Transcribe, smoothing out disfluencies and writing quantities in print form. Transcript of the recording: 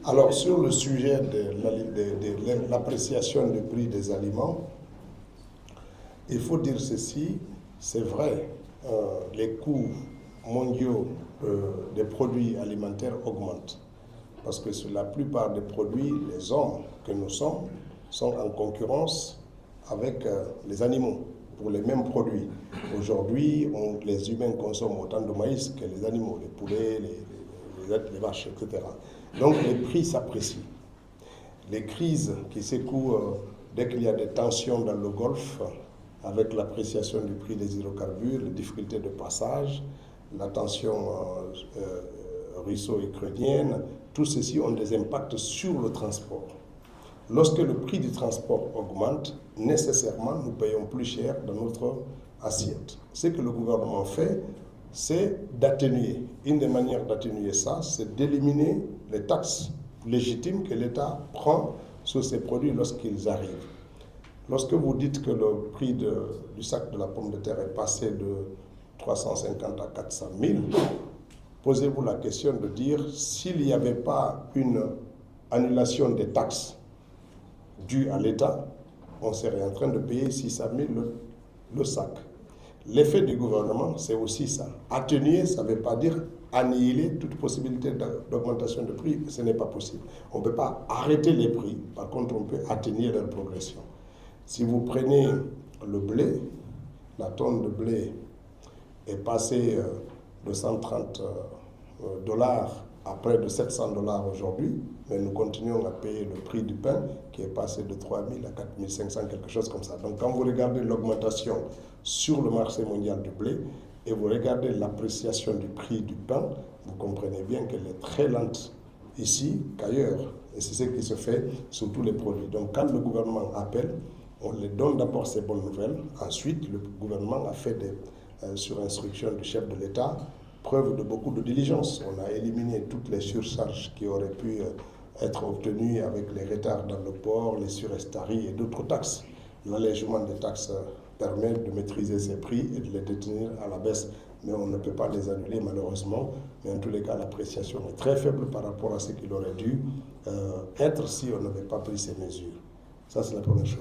Alors, sur le sujet de l'appréciation du prix des aliments, il faut dire ceci, c'est vrai, les coûts mondiaux des produits alimentaires augmentent. Parce que sur la plupart des produits, les hommes que nous sommes sont en concurrence avec les animaux pour les mêmes produits. Aujourd'hui, les humains consomment autant de maïs que les animaux, les poulets, les vaches, etc. Donc les prix s'apprécient. Les crises qui secouent dès qu'il y a des tensions dans le Golfe, avec l'appréciation du prix des hydrocarbures, les difficultés de passage, la tension russo-ukrainienne, tout ceci ont des impacts sur le transport. Lorsque le prix du transport augmente, nécessairement, nous payons plus cher dans notre assiette. Ce que le gouvernement fait, c'est d'atténuer. Une des manières d'atténuer ça, c'est d'éliminer les taxes légitimes que l'État prend sur ces produits lorsqu'ils arrivent. Lorsque vous dites que le prix du sac de la pomme de terre est passé de 350 à 400 000, posez-vous la question de dire s'il n'y avait pas une annulation des taxes dues à l'État, on serait en train de payer 600 000 le sac. L'effet du gouvernement, c'est aussi ça. Atténuer, ça ne veut pas dire annihiler toute possibilité d'augmentation de prix. Ce n'est pas possible. On ne peut pas arrêter les prix. Par contre, on peut atténuer leur progression. Si vous prenez le blé, la tonne de blé est passée de 130 dollars à près de 700 dollars aujourd'hui, mais nous continuons à payer le prix du pain qui est passé de 3 000 à 4 500, quelque chose comme ça. Donc quand vous regardez l'augmentation sur le marché mondial du blé et vous regardez l'appréciation du prix du pain, vous comprenez bien qu'elle est très lente ici qu'ailleurs. Et c'est ce qui se fait sur tous les produits. Donc quand le gouvernement appelle, on les donne d'abord ces bonnes nouvelles. Ensuite, le gouvernement a fait, sur instruction du chef de l'État, preuve de beaucoup de diligence. On a éliminé toutes les surcharges qui auraient pu être obtenues avec les retards dans le port, les surestaries et d'autres taxes. L'allègement des taxes permet de maîtriser ces prix et de les détenir à la baisse. Mais on ne peut pas les annuler malheureusement. Mais en tous les cas, l'appréciation est très faible par rapport à ce qu'il aurait dû être si on n'avait pas pris ces mesures. Ça, c'est la première chose.